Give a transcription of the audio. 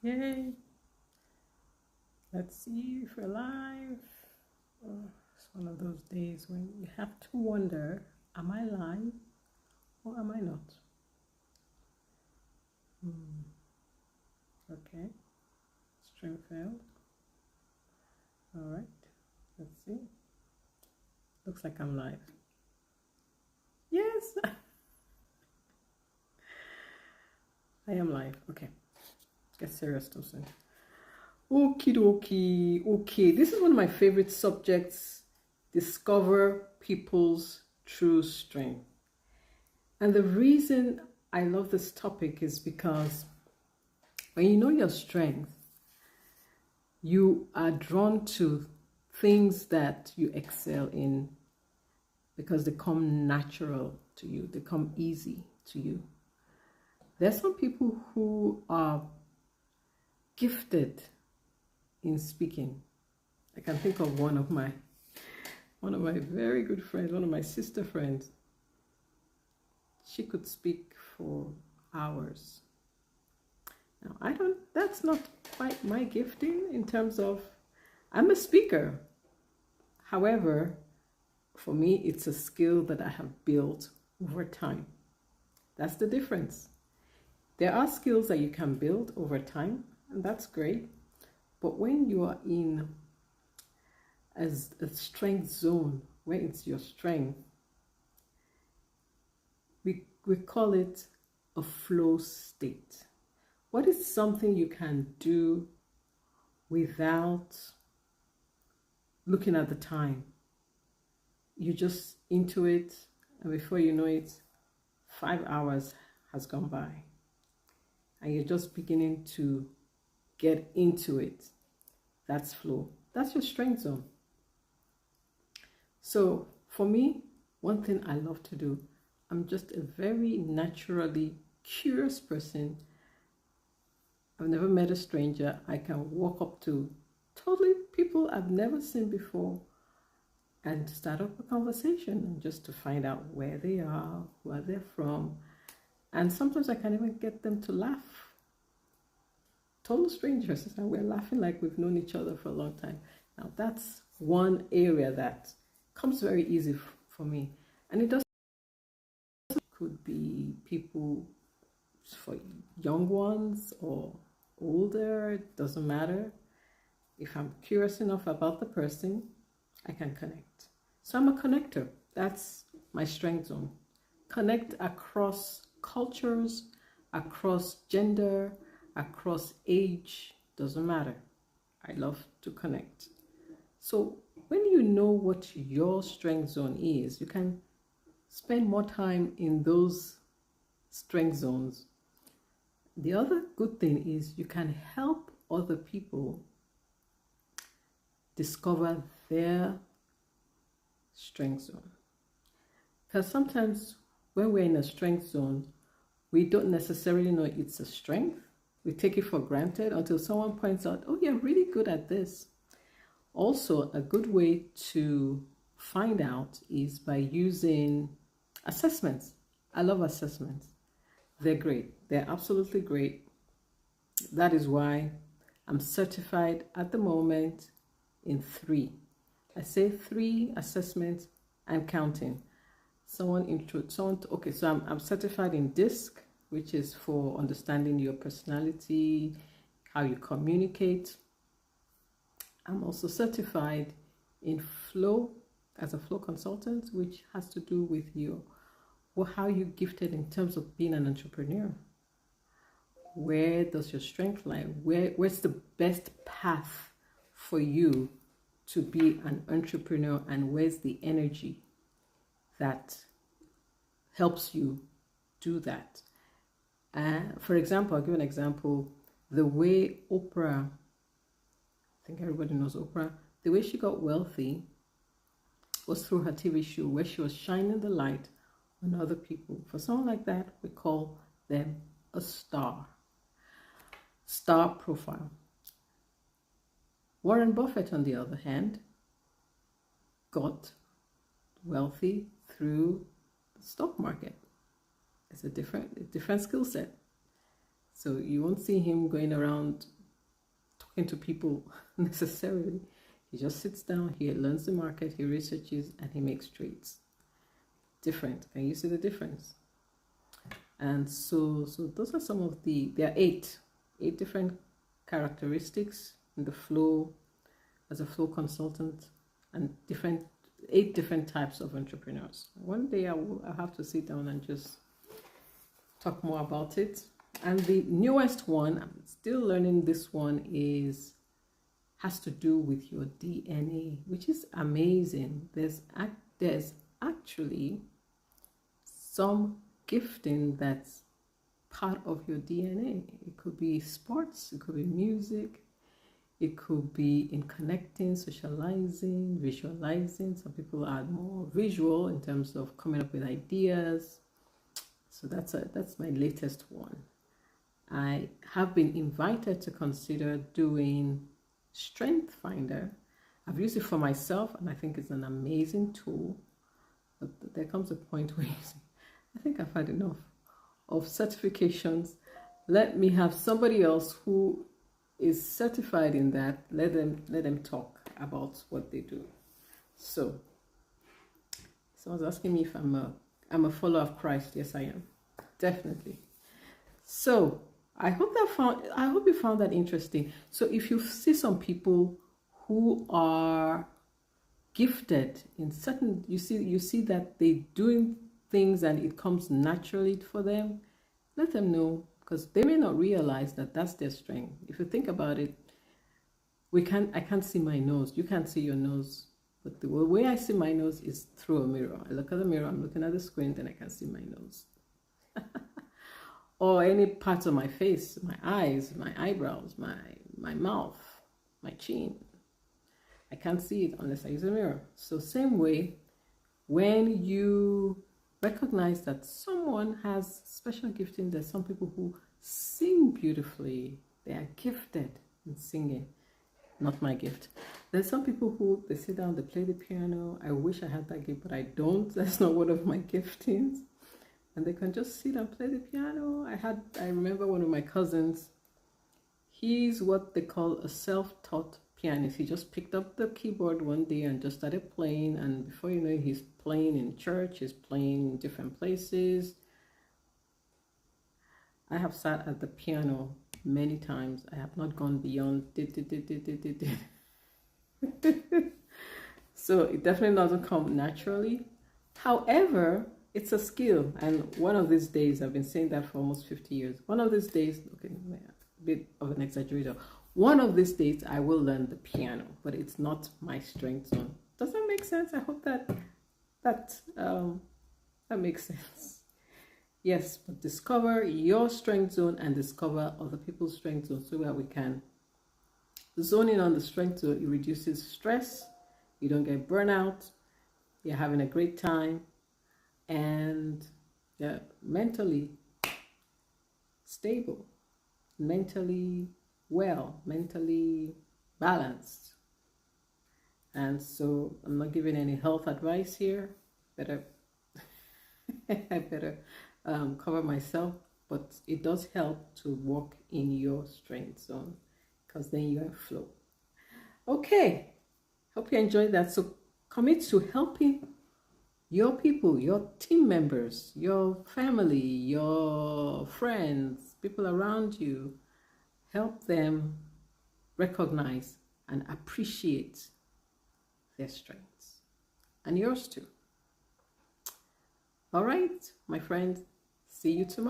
Yay. Let's see if we're live. Oh, it's one of those days when you have to wonder, am I live or am I not? Okay, stream failed. All right, let's see. Looks like I'm live. Yes, I am live. Okay, get serious, Tosin. Okie dokie. Okay, this is one of my favorite subjects. Discover people's true strength. And the reason I love this topic is because when you know your strength, you are drawn to things that you excel in because they come natural to you, they come easy to you. There's some people who are gifted in speaking. I can think of one of my very good friends, one of my sister friends. She could speak for hours. Now, that's not quite my gifting in terms of, I'm a speaker. However, for me, it's a skill that I have built over time. That's the difference. There are skills that you can build over time, and that's great. But when you are in as a strength zone, where it's your strength, we call it a flow state. What is something you can do without looking at the time? You're just into it, and before you know it, 5 hours has gone by, and you're just beginning to get into it. That's flow. That's your strength zone. So for me, one thing I love to do, I'm just a very naturally curious person. I've never met a stranger. I can walk up to totally people I've never seen before and start up a conversation, and just to find out where they are, where they're from. And sometimes I can even get them to laugh. Total strangers, and we're laughing like we've known each other for a long time. Now that's one area that comes very easy for me. And it doesn't, could be people for young ones or older, it doesn't matter. If I'm curious enough about the person, I can connect. So I'm a connector. That's my strength zone. Connect across cultures, across gender, across age, doesn't matter. I love to connect. So when you know what your strength zone is, you can spend more time in those strength zones. The other good thing is you can help other people discover their strength zone. Because sometimes when we're in a strength zone, we don't necessarily know it's a strength. We take it for granted until someone points out, oh, you're really good at this. Also, a good way to find out is by using assessments. I love assessments. They're great. They're absolutely great. That is why I'm certified at the moment in 3. I say 3 assessments, I'm counting. Okay, so I'm certified in DISC, which is for understanding your personality, how you communicate. I'm also certified in flow as a flow consultant, which has to do with how you're gifted in terms of being an entrepreneur. Where does your strength lie? Where's the best path for you to be an entrepreneur, and where's the energy that helps you do that? For example, I'll give an example. The way Oprah, I think everybody knows Oprah, the way she got wealthy was through her TV show, where she was shining the light on other people. For someone like that, we call them a star profile. Warren Buffett, on the other hand, got wealthy through the stock market. It's a different skill set. So you won't see him going around talking to people necessarily. He just sits down, he learns the market, he researches, and he makes trades. Different. Can you see the difference? And so those are some of there are eight different characteristics in the flow as a flow consultant, and eight different types of entrepreneurs. One day I'll have to sit down and just talk more about it. And the newest one, I'm still learning this one, has to do with your DNA, which is amazing. There's actually some gifting that's part of your DNA. It could be sports, it could be music, it could be in connecting, socializing, visualizing. Some people are more visual in terms of coming up with ideas. So that's my latest one. I have been invited to consider doing Strength Finder. I've used it for myself, and I think it's an amazing tool. But there comes a point where you say, I think I've had enough of certifications. Let me have somebody else who is certified in that. Let them talk about what they do. So someone's asking me if I'm a follower of Christ. Yes, I am, definitely. So I hope you found that interesting. So if you see some people who are gifted in certain, you see that they're doing things and it comes naturally for them, let them know, because they may not realize that that's their strength. If you think about it, I can't see my nose. You can't see your nose. But the way I see my nose is through a mirror. I look at the mirror, I'm looking at the screen, then I can see my nose. Or any parts of my face, my eyes, my eyebrows, my mouth, my chin. I can't see it unless I use a mirror. So same way, when you recognize that someone has special gifting, there's some people who sing beautifully. They are gifted in singing. Not my gift. There's some people who, they sit down, they play the piano. I wish I had that gift, but I don't. That's not one of my giftings. And they can just sit and play the piano. I remember one of my cousins, he's what they call a self-taught pianist. He just picked up the keyboard one day and just started playing, and before you know it, he's playing in church, he's playing in different places. I have sat at the piano many times. I have not gone beyond so it definitely doesn't come naturally. However, it's a skill, and one of these days, I've been saying that for almost 50 years, one of these days, okay, a bit of an exaggerator, one of these days I will learn the piano, but it's not my strength zone. Does that make sense? I hope that makes sense. Yes, but discover your strength zone and discover other people's strength zone, so that we can zone in on the strength zone. It reduces stress, you don't get burnout, you're having a great time, and you're mentally stable, mentally well, mentally balanced. And so I'm not giving any health advice here. I better cover myself, but it does help to walk in your strength zone, because then you're in flow. Okay, hope you enjoyed that. So commit to helping your people, your team members, your family, your friends, people around you. Help them recognize and appreciate their strengths, and yours too. All right, my friend, see you tomorrow.